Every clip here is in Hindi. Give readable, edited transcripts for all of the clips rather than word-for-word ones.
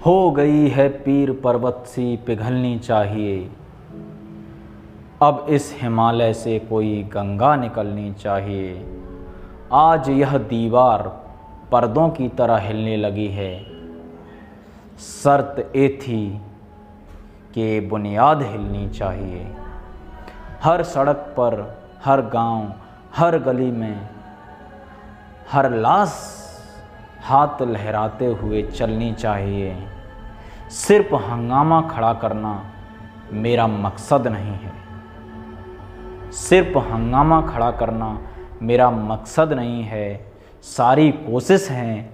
हो गई है पीर पर्वत सी पिघलनी चाहिए, अब इस हिमालय से कोई गंगा निकलनी चाहिए। आज यह दीवार पर्दों की तरह हिलने लगी है, शर्त ये थी कि बुनियाद हिलनी चाहिए। हर सड़क पर, हर गांव, हर गली में, हर लाश हाथ लहराते हुए चलनी चाहिए। सिर्फ हंगामा खड़ा करना मेरा मकसद नहीं है, सिर्फ हंगामा खड़ा करना मेरा मकसद नहीं है। सारी कोशिश है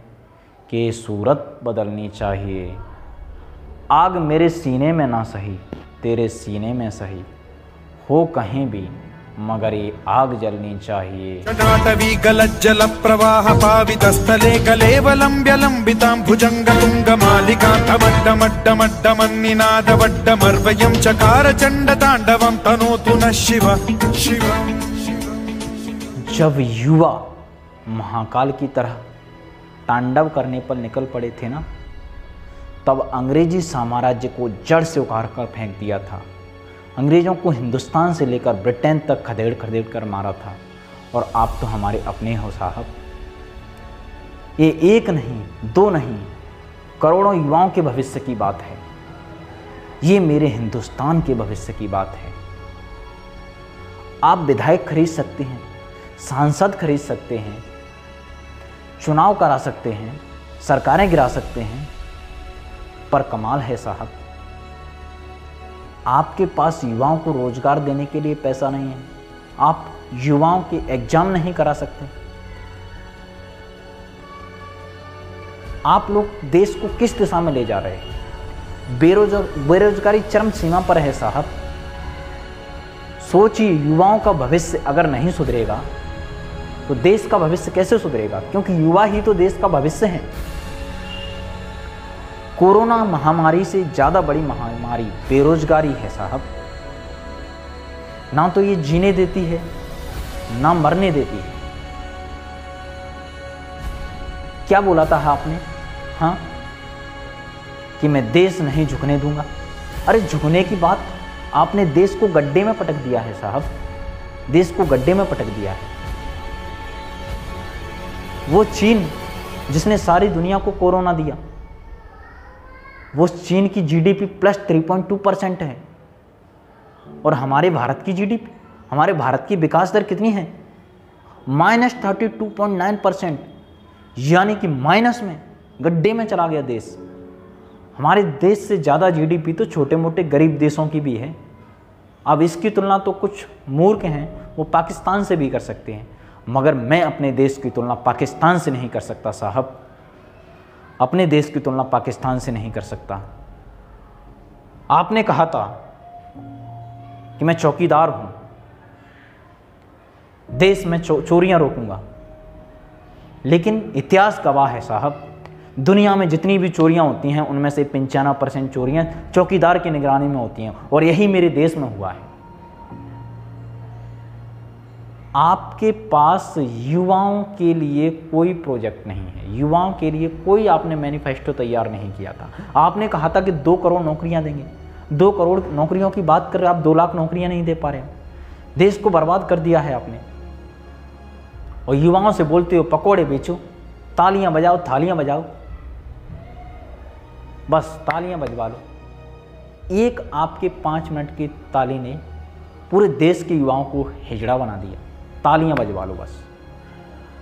कि सूरत बदलनी चाहिए। आग मेरे सीने में ना सही, तेरे सीने में सही, हो कहीं भी मगर ये आग जलनी चाहिए। जटाटवी गलज्जल प्रवाह पावितस्थले कलेवलम्ब्य लम्बितां भुजंग तुंग मालिकां तमड्डमड्डमन्निनादवड्डमर्वयं चकार चंड तांडवं तनोतु नः शिव शिव। जब युवा महाकाल की तरह तांडव करने पर निकल पड़े थे ना, तब अंग्रेजी साम्राज्य को जड़ से उखाड़ कर फेंक दिया था। अंग्रेज़ों को हिंदुस्तान से लेकर ब्रिटेन तक खदेड़ खदेड़ कर मारा था। और आप तो हमारे अपने हो साहब। ये एक नहीं, दो नहीं, करोड़ों युवाओं के भविष्य की बात है। ये मेरे हिंदुस्तान के भविष्य की बात है। आप विधायक खरीद सकते हैं, सांसद खरीद सकते हैं, चुनाव करा सकते हैं, सरकारें गिरा सकते हैं, पर कमाल है साहब, आपके पास युवाओं को रोजगार देने के लिए पैसा नहीं है। आप युवाओं के एग्जाम नहीं करा सकते। आप लोग देश को किस दिशा में ले जा रहे हैं? बेरोजगारी चरम सीमा पर है साहब। सोचिए, युवाओं का भविष्य अगर नहीं सुधरेगा तो देश का भविष्य कैसे सुधरेगा? क्योंकि युवा ही तो देश का भविष्य है। कोरोना महामारी से ज़्यादा बड़ी महामारी बेरोजगारी है साहब। ना तो ये जीने देती है, ना मरने देती है। क्या बोला था आपने? हाँ, कि मैं देश नहीं झुकने दूंगा। अरे झुकने की बात, आपने देश को गड्ढे में पटक दिया है साहब, देश को गड्ढे में पटक दिया है। वो चीन जिसने सारी दुनिया को कोरोना दिया, वो चीन की जीडीपी प्लस 3.2% है। और हमारे भारत की जीडीपी, हमारे भारत की विकास दर कितनी है? -32.9%, यानी कि माइनस में, गड्ढे में चला गया देश। हमारे देश से ज़्यादा जीडीपी तो छोटे मोटे गरीब देशों की भी है। अब इसकी तुलना तो कुछ मूर्ख हैं, वो पाकिस्तान से भी कर सकते हैं, मगर मैं अपने देश की तुलना पाकिस्तान से नहीं कर सकता साहब। अपने देश की तुलना पाकिस्तान से नहीं कर सकता। आपने कहा था कि मैं चौकीदार हूं, देश में चोरियां रोकूंगा, लेकिन इतिहास गवाह है साहब, दुनिया में जितनी भी चोरियां होती हैं उनमें से 95% चोरियां चौकीदार की निगरानी में होती हैं, और यही मेरे देश में हुआ है। आपके पास युवाओं के लिए कोई प्रोजेक्ट नहीं है, युवाओं के लिए कोई आपने मैनिफेस्टो तैयार नहीं किया था। आपने कहा था कि 2 करोड़ नौकरियां देंगे। 2 करोड़ नौकरियों की बात कर रहे, आप 2 लाख नौकरियां नहीं दे पा रहे। देश को बर्बाद कर दिया है आपने। और युवाओं से बोलते हो पकोड़े बेचो, तालियां बजाओ, थालियां बजाओ, बस तालियां बजवा लो। एक आपके 5 मिनट की ताली ने पूरे देश के युवाओं को हिजड़ा बना दिया। तालियां बजवा लो बस।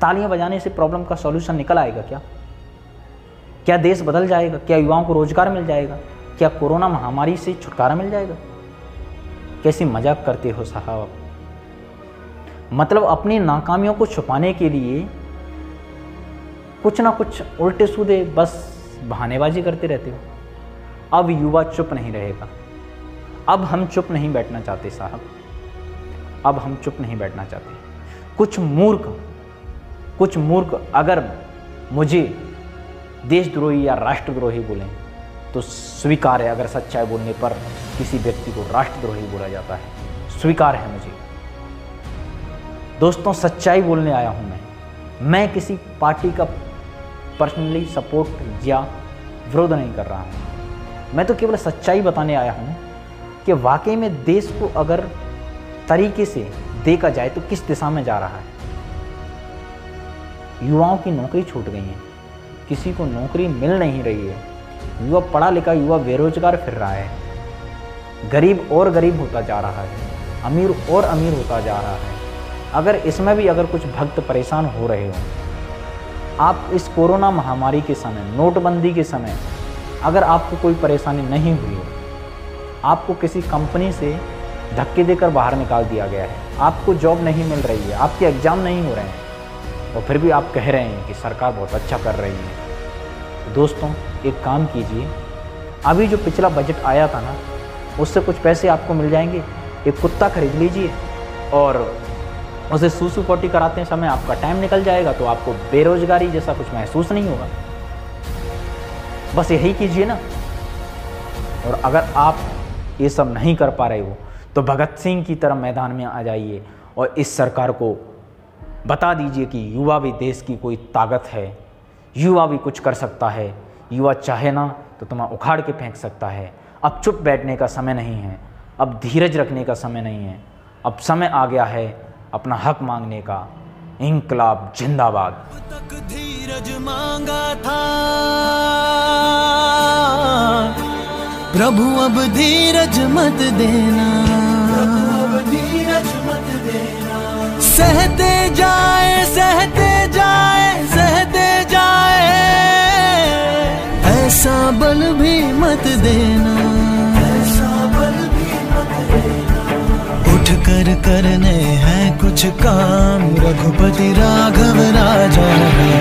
तालियां बजाने से प्रॉब्लम का सॉल्यूशन निकल आएगा क्या? क्या देश बदल जाएगा? क्या युवाओं को रोजगार मिल जाएगा? क्या कोरोना महामारी से छुटकारा मिल जाएगा? कैसी मजाक करते हो साहब। मतलब अपनी नाकामियों को छुपाने के लिए कुछ ना कुछ उल्टे सीधे बस बहानेबाजी करते रहते हो। अब युवा चुप नहीं रहेगा। अब हम चुप नहीं बैठना चाहते साहब, अब हम चुप नहीं बैठना चाहते। कुछ मूर्ख अगर मुझे देशद्रोही या राष्ट्रद्रोही बोलें तो स्वीकार है। अगर सच्चाई बोलने पर किसी व्यक्ति को राष्ट्रद्रोही बोला जाता है, स्वीकार है मुझे। दोस्तों, सच्चाई बोलने आया हूं मैं किसी पार्टी का पर्सनली सपोर्ट या विरोध नहीं कर रहा हूँ, मैं तो केवल सच्चाई बताने आया हूँ कि वाकई में देश को अगर तरीके से देखा जाए तो किस दिशा में जा रहा है। युवाओं की नौकरी छूट गई है, किसी को नौकरी मिल नहीं रही है, युवा पढ़ा लिखा युवा बेरोजगार फिर रहा है, गरीब और गरीब होता जा रहा है, अमीर और अमीर होता जा रहा है। अगर इसमें भी अगर कुछ भक्त परेशान हो रहे हो, आप इस कोरोना महामारी के समय, नोटबंदी के समय अगर आपको कोई परेशानी नहीं हुई हो, आपको किसी कंपनी से धक्के देकर बाहर निकाल दिया गया है, आपको जॉब नहीं मिल रही है, आपके एग्ज़ाम नहीं हो रहे हैं और फिर भी आप कह रहे हैं कि सरकार बहुत अच्छा कर रही है, तो दोस्तों एक काम कीजिए, अभी जो पिछला बजट आया था ना, उससे कुछ पैसे आपको मिल जाएंगे, एक कुत्ता खरीद लीजिए और उसे सूसू पोटी कराते समय आपका टाइम निकल जाएगा, तो आपको बेरोजगारी जैसा कुछ महसूस नहीं होगा। बस यही कीजिए ना। और अगर आप ये सब नहीं कर पा रहे हो तो भगत सिंह की तरह मैदान में आ जाइए और इस सरकार को बता दीजिए कि युवा भी देश की कोई ताकत है, युवा भी कुछ कर सकता है, युवा चाहे ना तो तुम्हें उखाड़ के फेंक सकता है। अब चुप बैठने का समय नहीं है, अब धीरज रखने का समय नहीं है, अब समय आ गया है अपना हक मांगने का। इंकलाब जिंदाबाद। तक धीरज मांगा था प्रभु, अब धीरज मत देना, सहते जाए सहते जाए सहते जाए, ऐसा बल भी मत देना, उठ कर करने हैं कुछ काम, रघुपति राघव राजा है।